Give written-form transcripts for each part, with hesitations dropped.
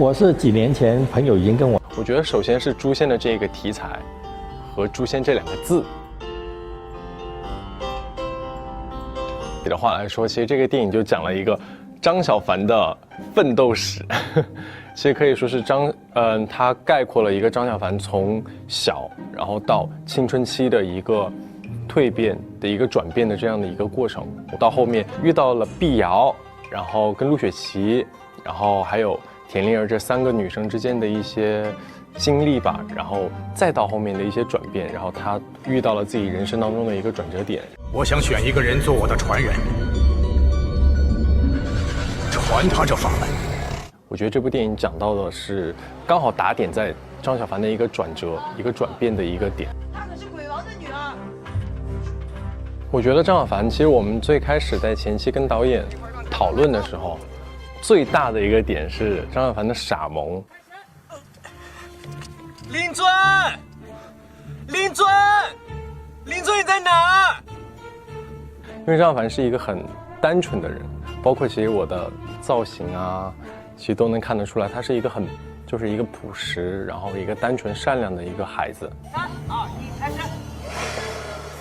我是几年前朋友已经跟我觉得首先是诛仙的这个题材和诛仙这2个字。的话来说，其实这个电影就讲了一个张小凡的奋斗史，其实可以说是他概括了一个张小凡从小然后到青春期的一个蜕变的一个转变的这样的一个过程。我到后面遇到了碧瑶，然后跟陆雪琪，然后还有田灵儿这3个女生之间的一些经历吧，然后再到后面的一些转变，然后他遇到了自己人生当中的一个转折点。我想选一个人做我的传人，传他这法门。我觉得这部电影讲到的是刚好打点在张小凡的一个转折、一个转变的一个点。她可是鬼王的女儿。我觉得张小凡，其实我们最开始在前期跟导演讨论的时候，最大的一个点是张小凡的傻萌。林尊，林尊，林尊你在哪儿？因为张小凡是一个很单纯的人，包括其实我的造型啊，其实都能看得出来，他是一个就是一个朴实，然后一个单纯善良的一个孩子。3、2、1，开始！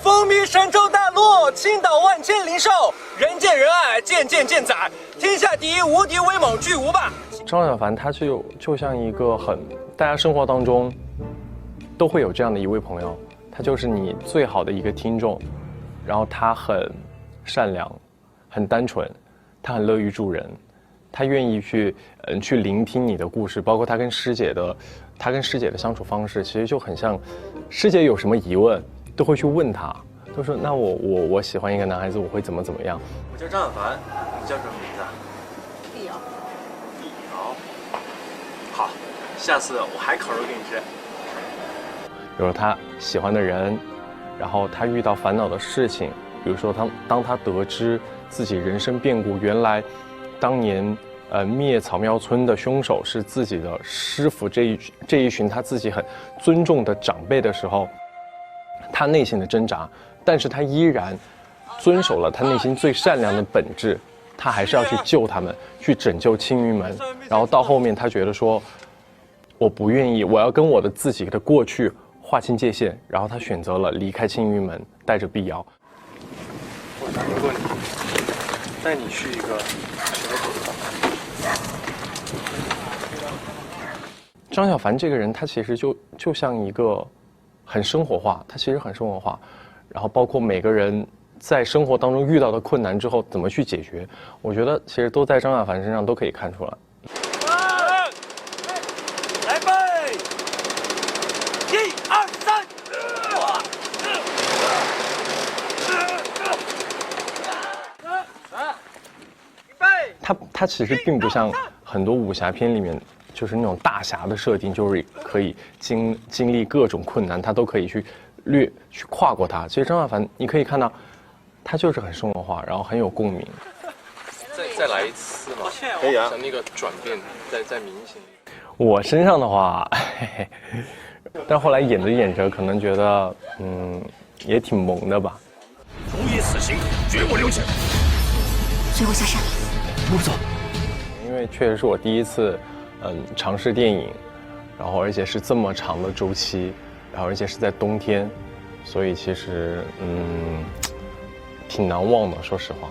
风靡神州大陆，倾倒万千灵兽，人见人爱，件件见宰，天下第一无敌威猛巨无霸。张小凡他就像一个大家生活当中都会有这样的一位朋友，他就是你最好的一个听众，然后他很善良，很单纯，他很乐于助人，他愿意去聆听你的故事，包括他跟师姐的相处方式，其实就很像师姐有什么疑问都会去问他，都说那我喜欢一个男孩子，我会怎么样。我叫张小凡，你叫什么名字啊？碧瑶。碧瑶。好，下次我还烤肉给你吃。比如他喜欢的人，然后他遇到烦恼的事情，比如说当他得知自己人生变故，原来当年灭草庙村的凶手是自己的师傅，这一群他自己很尊重的长辈的时候，他内心的挣扎，但是他依然遵守了他内心最善良的本质，他还是要去救他们，去拯救青云门。然后到后面他觉得说，我不愿意，我要跟我的自己的过去划清界限，然后他选择了离开青云门，带着碧瑶。我想如果你带你去一个小狗的话，张小凡这个人，他其实就像一个很生活化，他其实很生活化，然后包括每个人在生活当中遇到的困难之后怎么去解决，我觉得其实都在张小凡身上都可以看出来。来备，1、2、3，他其实并不像很多武侠片里面就是那种大侠的设定，就是可以经历各种困难，他都可以去跨过它。其实张小凡你可以看到，他就是很生活化，然后很有共鸣。再来一次嘛，可以啊，像那个转变再明显一点。我身上的话，但后来演着可能觉得也挺萌的吧。处以死刑，绝不留情。随我下山。不走。因为确实是我第一次尝试电影，然后而且是这么长的周期，然后而且是在冬天，所以其实挺难忘的，说实话。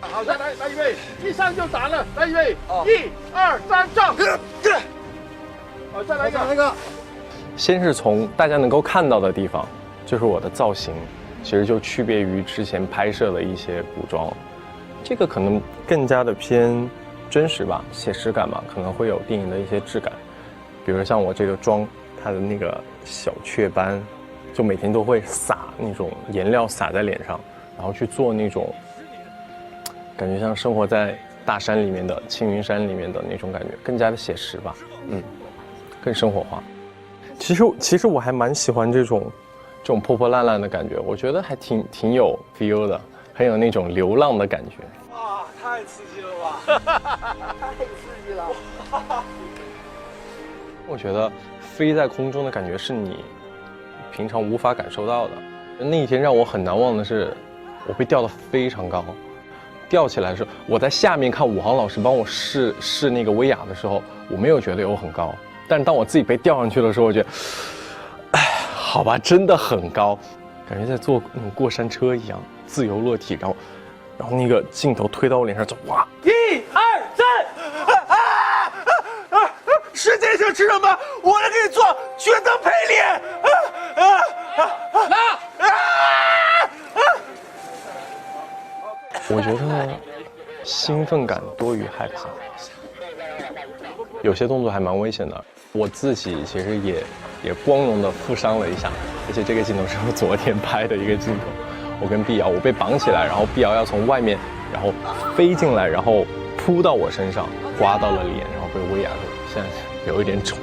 好，再来预备，一上就打了，来预备，1、2、3，上。好，再来一个。先是从大家能够看到的地方，就是我的造型，其实就区别于之前拍摄的一些古装，这个可能更加的偏真实吧，写实感吧，可能会有电影的一些质感。比如像我这个妆，它的那个小雀斑，就每天都会撒那种颜料撒在脸上，然后去做那种感觉像生活在大山里面的青云山里面的那种感觉，更加的写实吧，更生活化。其实我还蛮喜欢这种破破烂烂的感觉，我觉得还挺有 feel 的，很有那种流浪的感觉。哇，太刺激了吧！太刺激了。我觉得飞在空中的感觉是你平常无法感受到的。那一天让我很难忘的是，我被吊得非常高，吊起来的时候，我在下面看武航老师帮我试那个威亚的时候，我没有觉得有很高，但是当我自己被吊上去的时候，我觉得，哎，好吧，真的很高，感觉在坐过山车一样，自由落体，然后那个镜头推到我脸上，就哇！1、2、3，世界想吃什么，我来给你做，选择配列。我觉得兴奋感多于害怕，有些动作还蛮危险的。我自己其实也光荣的负伤了一下，而且这个镜头是我昨天拍的一个镜头。我跟碧瑶，我被绑起来，然后碧瑶要从外面，然后飞进来，然后扑到我身上，刮到了脸，然后被威亚现在有一点肿。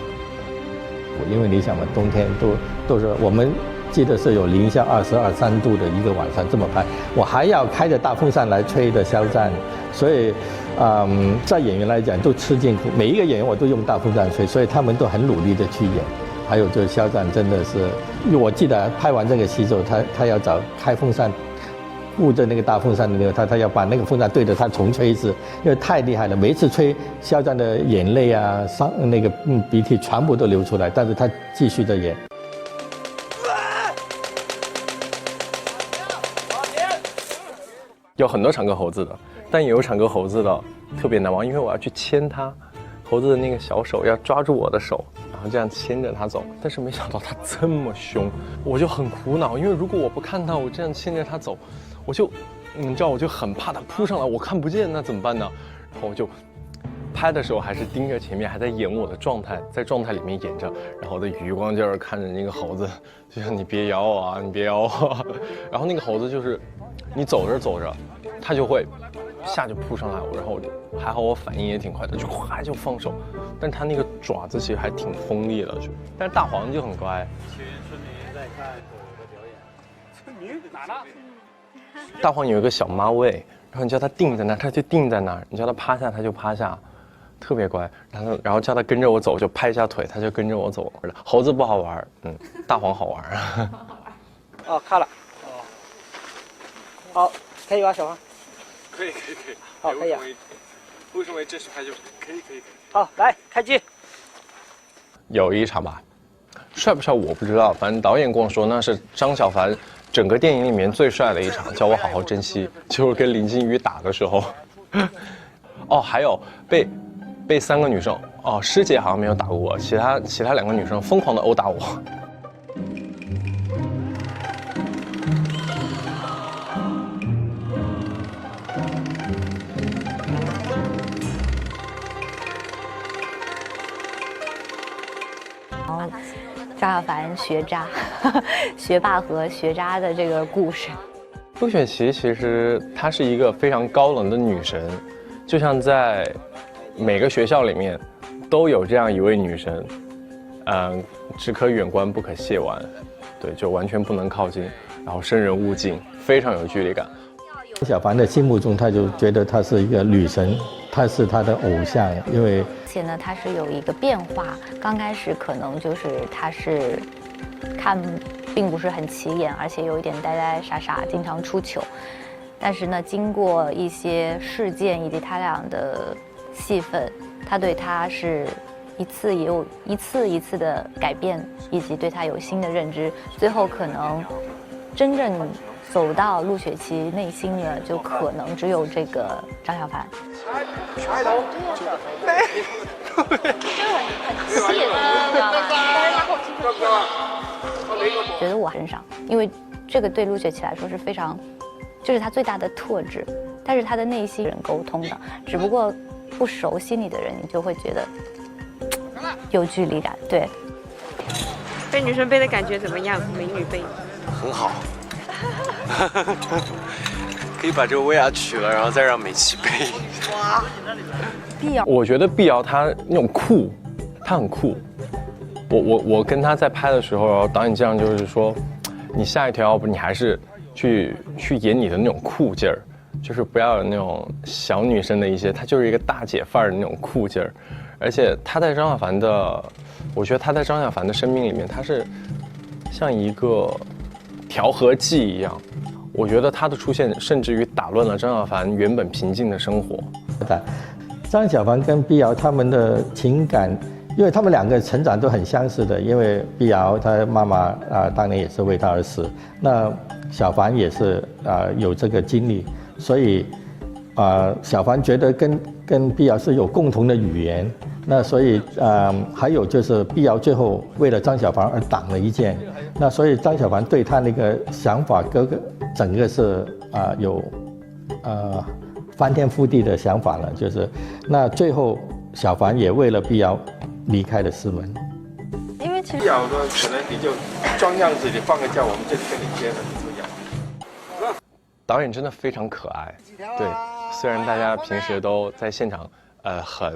因为你想嘛，冬天都是我们记得是有零下22、23度的一个晚上这么拍，我还要开着大风扇来吹的肖战，所以，在演员来讲都吃尽苦，每一个演员我都用大风扇吹，所以他们都很努力的去演。还有就是肖战真的是，因为我记得拍完这个戏之后，他要找开风扇，捂着那个大风扇的那个他要把那个风扇对着他重吹一次，因为太厉害了，每一次吹肖战的眼泪啊、鼻涕全部都流出来，但是他继续的演。有很多唱歌猴子的，但也有唱歌猴子的特别难忘，因为我要去牵它，猴子的那个小手要抓住我的手，然后这样牵着它走。但是没想到它这么凶，我就很苦恼，因为如果我不看它，我这样牵着它走，我就，你知道，我就很怕它扑上来，我看不见，那怎么办呢？然后我就拍的时候还是盯着前面，还在演我的状态，在状态里面演着，然后我的余光就是看着那个猴子，就像你别咬我啊，你别咬我。然后那个猴子就是，你走着走着，它就会一下就扑上来，然后我就还好，我反应也挺快的，就哗就放手。但它那个爪子其实还挺锋利的，但是大黄就很乖。大黄有一个小妈位，然后你叫它定在那儿，它就定在那儿；你叫它趴下，它就趴下，特别乖。然后叫它跟着我走，就拍一下腿，它就跟着我走。猴子不好玩，大黄好玩。哦，看了。哦。好，可以吧，小黄？可以。好，可以啊。为什么正式拍就可以？好，来开机。有一场吧，帅不帅我不知道，反正导演跟我说那是张小凡整个电影里面最帅的一场，叫我好好珍惜，就是跟林靖宇打的时候。哦，还有被3个女生，哦，师姐好像没有打过我，其他2个女生疯狂的殴打我。张小凡学渣，学霸和学渣的这个故事。陆雪琪其实她是一个非常高冷的女神，就像在每个学校里面都有这样一位女神，只可远观不可亵玩，对，就完全不能靠近，然后生人勿近，非常有距离感。张小凡的心目中，他就觉得她是一个女神，她是他的偶像，因为而且呢，他是有一个变化，刚开始可能就是他是看并不是很起眼，而且有一点呆呆傻傻，经常出糗。但是呢，经过一些事件以及他俩的戏份，他对他是一次的改变，以及对他有新的认知。最后可能真正走到陆雪琪内心的，就可能只有这个张小凡。开头，很气人，你知道吗？觉得我身上，因为这个对陆雪琪来说是非常，就是他最大的特质，但是他的内心人沟通的，只不过不熟悉你的人，你就会觉得有距离感。对，被女生背的感觉怎么样？美女背，很好。可以把这个威亚取了，然后再让美琪背。哇！碧瑶，我觉得碧瑶她那种酷，她很酷。我跟她在拍的时候，导演这样就是说，你下一条要不你还是去演你的那种酷劲儿，就是不要有那种小女生的一些，她就是一个大姐范儿的那种酷劲儿。而且她在张小凡的，我觉得她在张小凡的生命里面，她是像一个调和剂一样。我觉得他的出现甚至于打乱了张小凡原本平静的生活。张小凡跟碧瑶他们的情感，因为他们两个成长都很相似的，因为碧瑶她妈妈当年也是为她而死，那小凡也是有这个经历，所以小凡觉得跟碧瑶是有共同的语言，那所以还有就是碧瑶最后为了张小凡而挡了一剑，那所以张小凡对他那个想法整个是有翻天覆地的想法了，就是那最后小凡也为了碧瑶离开了师门。因为其实碧瑶说可能你就装样子，你放个假，我们就跟你接了，这样。导演真的非常可爱，对，虽然大家平时都在现场，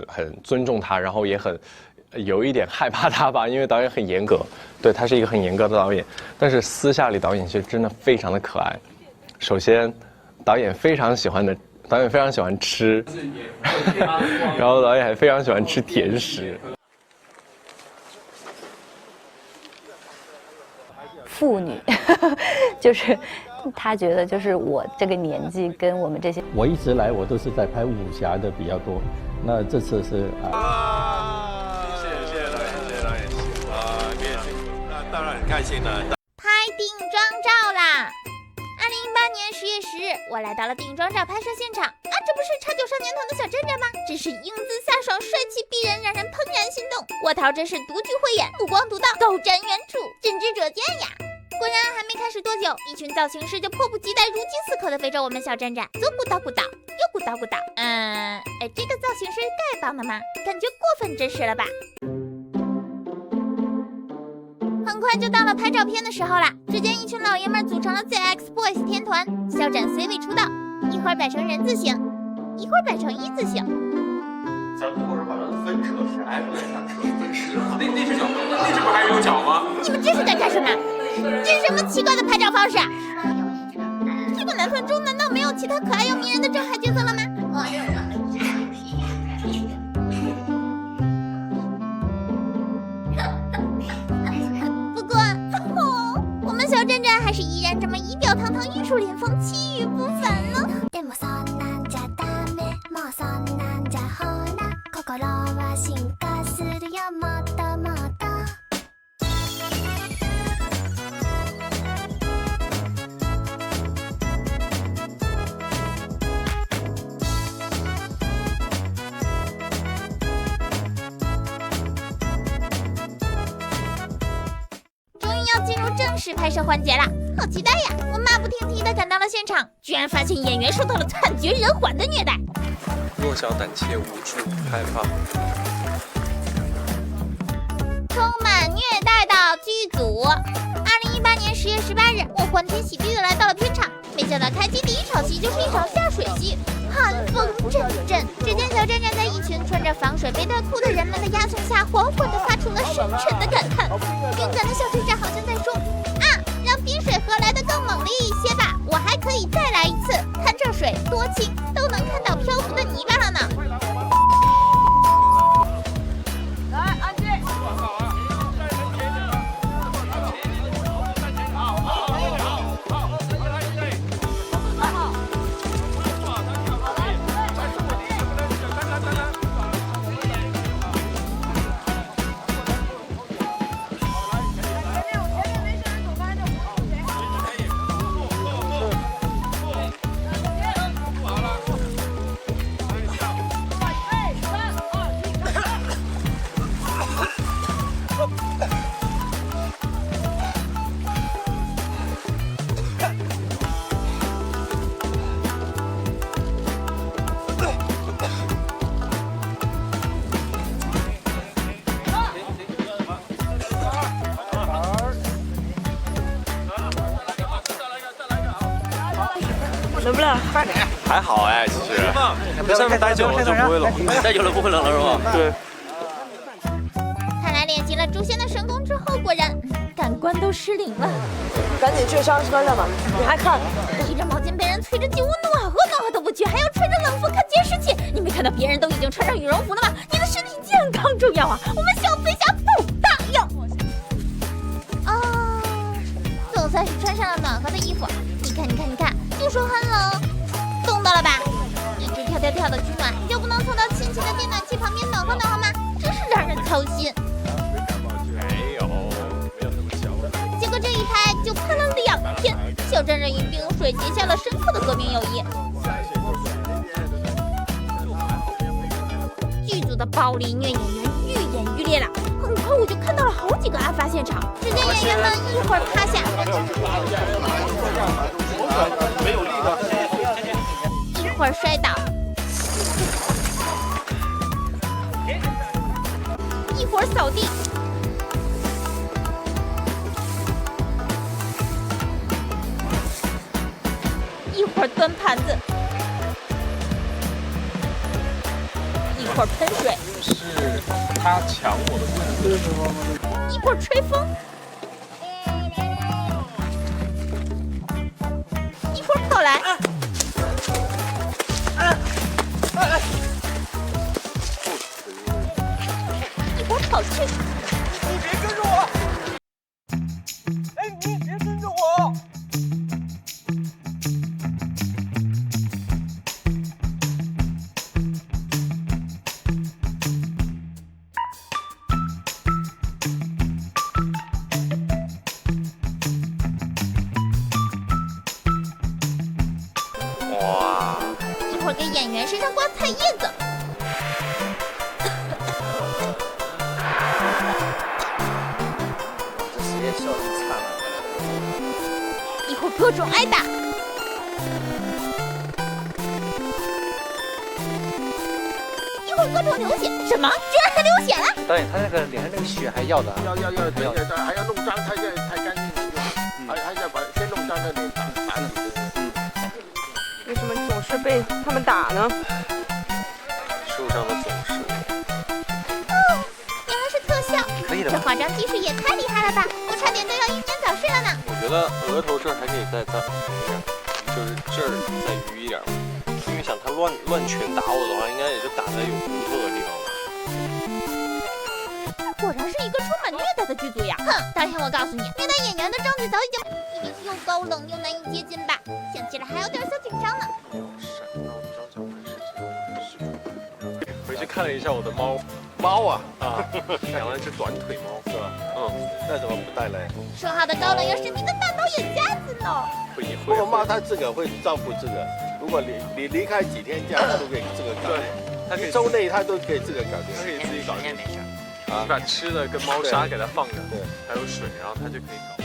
很尊重他，然后也很有一点害怕他吧，因为导演很严格，对他是一个很严格的导演，但是私下里导演其实真的非常的可爱。首先，导演非常喜欢吃，然后导演还非常喜欢吃甜食。妇女，就是他觉得就是我这个年纪跟我们这些，我一直来我都是在拍武侠的比较多，那这次是谢谢导演，谢谢导演，你也辛苦，那当然很开心了。拍定妆照啦！2018年10月10日，我来到了定妆照拍摄现场啊，这不是超9少年团的小镇长吗？真是英姿飒爽，帅气逼人，让人怦然心动。我桃真是独具慧眼，目光独到，高瞻远瞩，真知灼见呀！果然还没开始多久，一群造型师就迫不及待、如饥似渴地围着我们小镇长，左鼓捣鼓捣，右鼓捣鼓捣。这个造型师丐帮的吗？感觉过分真实了吧？很快就到了拍照片的时候了，只见一群老爷们组成了 ZX Boys 天团，肖战 C 位出道，一会儿摆成人字形，一会儿摆成一字形。咱们或者把它分扯开，分尸了。那只脚，那只不还有脚吗？你们这是在干什么？这是什么奇怪的拍照方式？这个男团中难道没有其他可爱又迷人的正海角色了吗？不过，我们小镇长还是依然这么仪表堂堂、玉树临风、气宇不凡呢。正式拍摄环节啦，好期待呀！我马不停蹄地赶到了现场，居然发现演员受到了惨绝人寰的虐待。弱小、胆怯、无助、害怕，充满虐待的剧组。2018年10月18日，我欢天喜地地来到了片场，没想到开机第一场戏就是一场下水戏，寒风阵阵。只见小站站在一群穿着防水背带裤的人们的押送下，缓缓地发出了深沉的感叹。勇敢的小队长好像在说：“啊，让冰水河来得更猛烈一些吧，我还可以再来一次。看这水多清，都能看到漂浮的泥巴了呢。”来，安静。冷不冷？快点！还好哎，其实。在上面待久了就不会冷，待久了不会冷了是吧？对。看来练习了诛仙的神功之后，果然感官都失灵了。赶紧去上车上吧！你还看？披着毛巾被人催着进屋，暖和都不去，还要吹着冷风看监视器。你没看到别人都已经穿上羽绒服了吗？你的身体健康重要啊！我们小飞侠不答应。总算是穿上了暖和的衣服。你看，小真人与冰水结下了深刻的革命友谊。剧组的暴力虐演员愈演愈烈了，很快我就看到了好几个案发现场。只见演员们一会儿趴下，一会儿摔倒，一会儿扫地，一会儿端盘子，一会儿喷水，是他抢我的棍子，一会儿吹风，一会儿跑来，一会儿跑去。你别跟着我！哎，你别跟着我！一会儿给演员身上挂菜叶子，这实验效率差了。一会儿各种挨打，一会儿各种流血。什么？居然还流血了？导演，他那个脸上那个血还要的啊？要，还要弄脏，才干净。还要把先弄脏的脸打了。为什么总是被他们打呢？受伤的总是哦，原来是特效。可以的吧？这化妆技术也太厉害了吧！我差点都要英年早逝了呢。我觉得额头这儿还可以再平一点，就是这儿再余一点，因为想他乱拳打我的话，应该也是打在有骨头的地方吧。果然是一个充满虐待的剧组呀！哼，导演，我告诉你，虐待演员的证据早已经一定是又高冷又难以接近吧？想起来还有点小紧张呢。回去看了一下我的猫啊，养了一只短腿猫，是吧？那怎么不带来？说好的高冷又神秘的大导演家子呢？如果猫它自个会照顾自个，如果你离开几天假，它都可以自个搞定。它可以一周内它都可以自个搞定。它可以自己搞定。你把吃的跟猫砂给它放着，对，还有水，然后它就可以搞。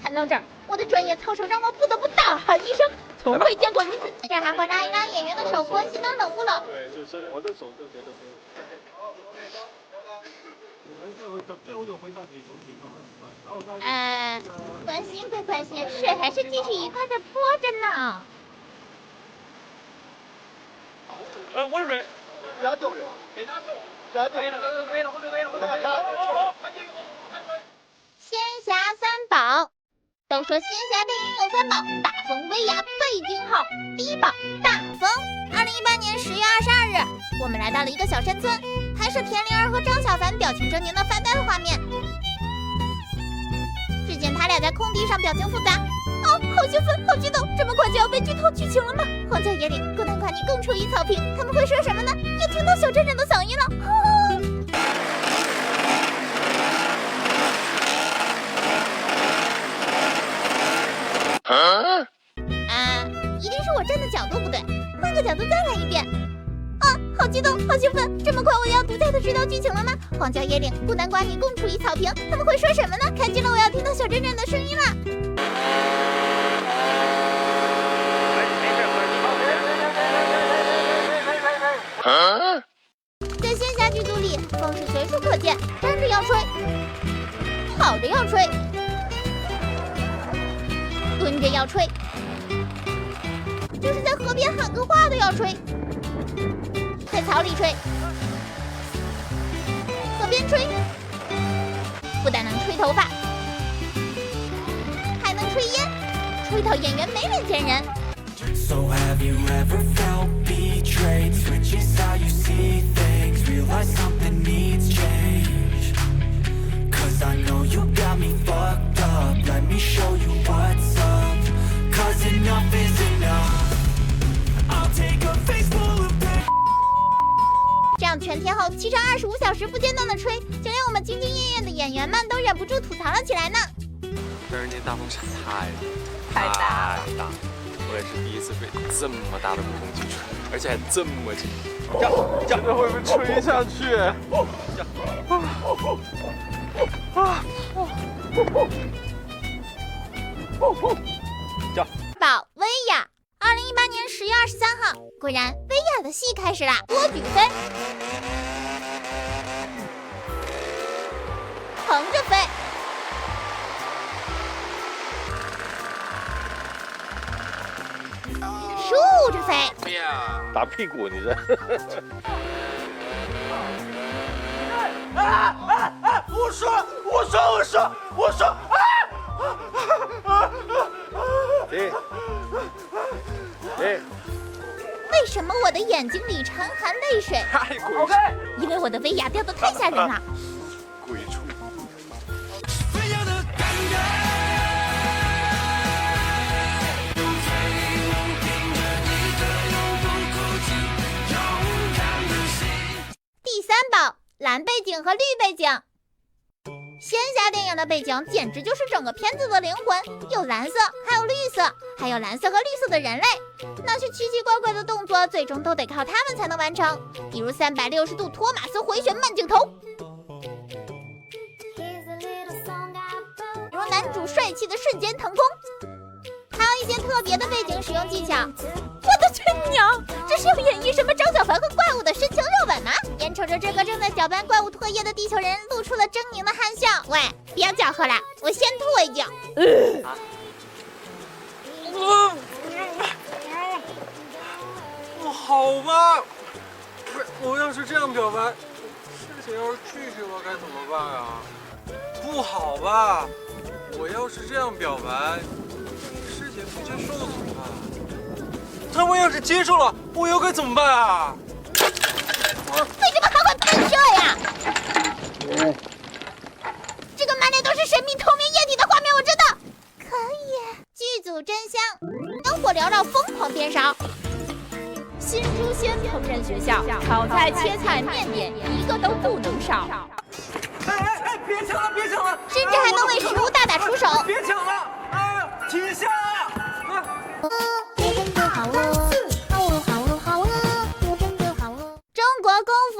看到这儿，我的专业操守让我不得不大喊一声：从未见过如此！这还会拉一拉演员的手，关系能冷不冷？对，就是我的手就觉得关心归关心，水还是继续愉快的泼着呢。我是谁？加重，加重，仙侠三宝，都说仙侠电影有三宝：大风、威亚、贝君号。第一宝大风。2018年10月22日，我们来到了一个小山村，拍摄田灵儿和张小凡表情狰狞的发呆的画面。只见他俩在空地上表情复杂，哦，好兴奋，好激动，这么快就要被剧透剧情了吗？荒郊野岭，孤男寡女共处一草坪，他们会说什么呢？又听到小镇长的嗓音了，一定是我站的角度不对，换个角度再来一遍。啊，好激动，好兴奋！这么快我要独裁的知道剧情了吗？荒郊野岭，孤男寡女共处一草坪，他们会说什么呢？看近了，我要听到小镇长的声音了。在仙侠剧组里，风是随处可见，站着要吹，跑着要吹，蹲着要吹，就是在河边喊个话都要吹，在草里吹，河边吹，不但能吹头发，还能吹烟，吹到演员没脸见人。So have you ever felt betrayed? Switches how you see things, realize something needs change. Cause I know you got me fucked up, let me show you what's up. Cause enough is enough. I'll take a face full of 后7乘25小时不间断的吹，就连我们兢兢业业的演员们都忍不住吐槽了起来呢。但是那大风扇太大了，我也是第一次被这么大的空气吹，而且还这么近。真的会被吹下去。宝薇娅，2018年10月23号，果然薇娅的戏开始啦，多举飞，横着飞，竖着飞，打屁股你这。我说！为什么我的眼睛里常含泪水？太鬼畜，因为我的薇娅掉得太吓人了。鬼畜。第三宝，蓝背景和绿背景。仙侠电影的背景简直就是整个片子的灵魂，有蓝色，还有绿色，还有蓝色和绿色的人类。那些奇奇怪怪的动作，最终都得靠他们才能完成，比如360度托马斯回旋慢镜头，比如男主帅气的瞬间腾空，还有一些特别的背景使用技巧。我的亲娘，这是要演绎什么张小凡和怪物的深情热吻吗？眼瞅着这个正在搅拌怪物唾液的地球人露出了狰狞的憨笑。喂，别搅和了，我先吐一脚。不好吧？不是，我要是这样表白，事情要是继续了该怎么办啊？不好吧？我要是这样表白，师姐不接受怎么办？他们要是接受了，我又该怎么办啊？为什么还会喷射呀？这个满脸都是神秘透明液体的画面，我知道可以。剧组真香，灯火缭绕，疯狂煸烧。新诛仙烹饪学校，炒菜、切菜、面点一个都不能少。哎，别抢了，别抢了！甚至还能为食物大打出手。别抢了！啊，停下！我真的好饿，好饿，我真的好饿。中国功夫。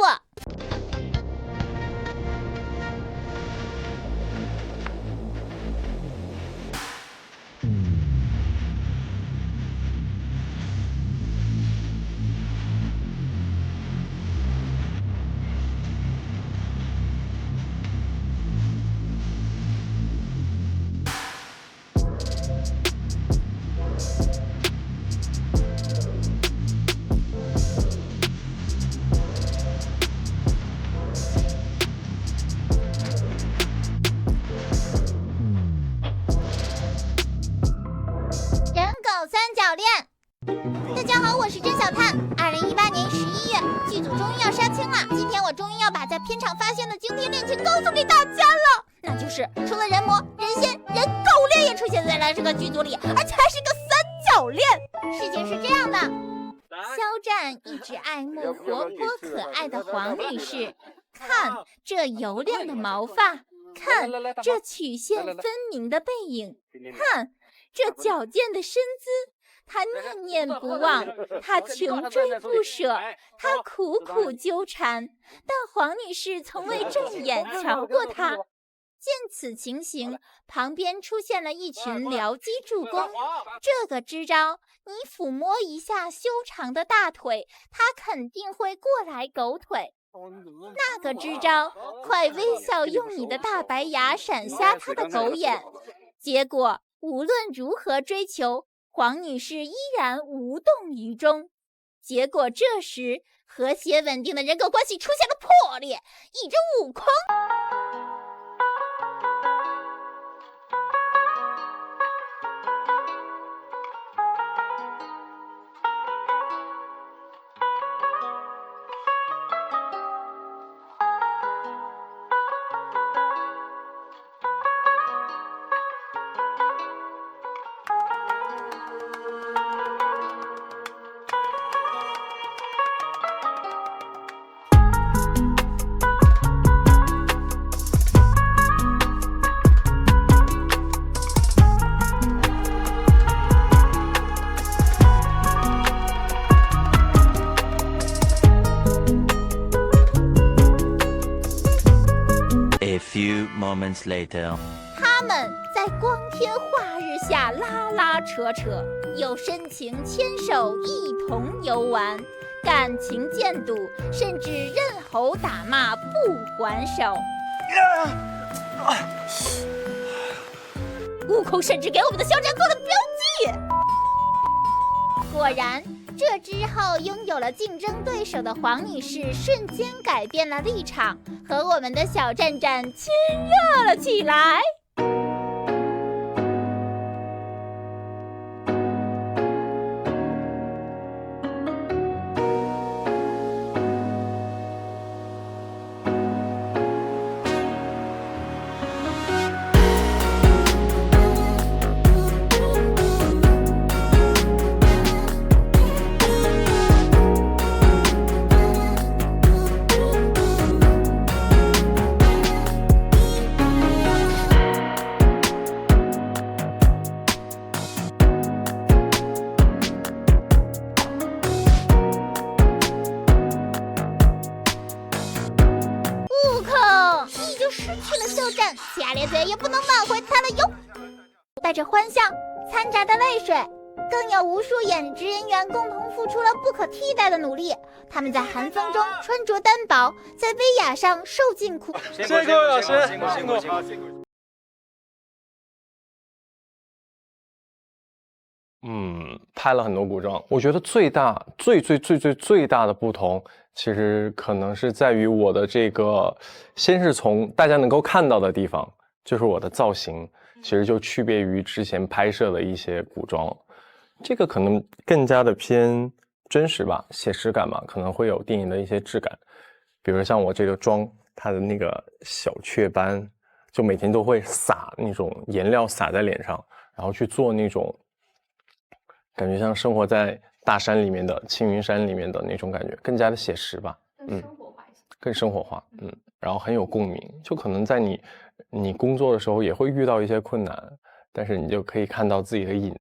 大家好，我是甄小探。2018年11月，剧组终于要杀青了。今天我终于要把在片场发现的惊天恋情告诉给大家了，那就是除了人魔、人仙、人狗恋也出现在了这个剧组里，而且还是个三角恋。事情是这样的，肖战一直爱慕活泼可爱的黄女士，看这油亮的毛发，看这曲线分明的背影，看这矫健的身姿。他念念不忘，他穷追不舍，他苦苦纠缠，但黄女士从未正眼瞧过他。见此情形，旁边出现了一群僚机助攻。这个支招，你抚摸一下修长的大腿，他肯定会过来狗腿。那个支招，快微笑用你的大白牙闪瞎他的狗眼。结果无论如何追求，黄女士依然无动于衷。结果这时，和谐稳定的人狗关系出现了破裂，一只悟空。moments later. 他们在光天化日下拉拉扯扯，有深情牵手一同游玩，感情渐笃，甚至任吼打骂不还手。悟空甚至给我们的肖战做了标记。果然，这之后拥有了竞争对手的黄女士瞬间改变了立场，和我们的小战战亲热了起来。瞎咧嘴也不能挽回他了哟！带着欢笑，掺杂着泪水，更有无数演职人员共同付出了不可替代的努力。他们在寒风中穿着单薄，在威亚上受尽苦。辛苦老师，辛苦。拍了很多古装，我觉得最大的不同，其实可能是在于我的这个，先是从大家能够看到的地方，就是我的造型，其实就区别于之前拍摄的一些古装，这个可能更加的偏真实吧，写实感嘛，可能会有电影的一些质感，比如像我这个妆，它的那个小雀斑，就每天都会撒那种颜料撒在脸上，然后去做那种。感觉像生活在大山里面的青云山里面的那种感觉，更加的写实吧，更生活化，然后很有共鸣。就可能在你工作的时候也会遇到一些困难，但是你就可以看到自己的影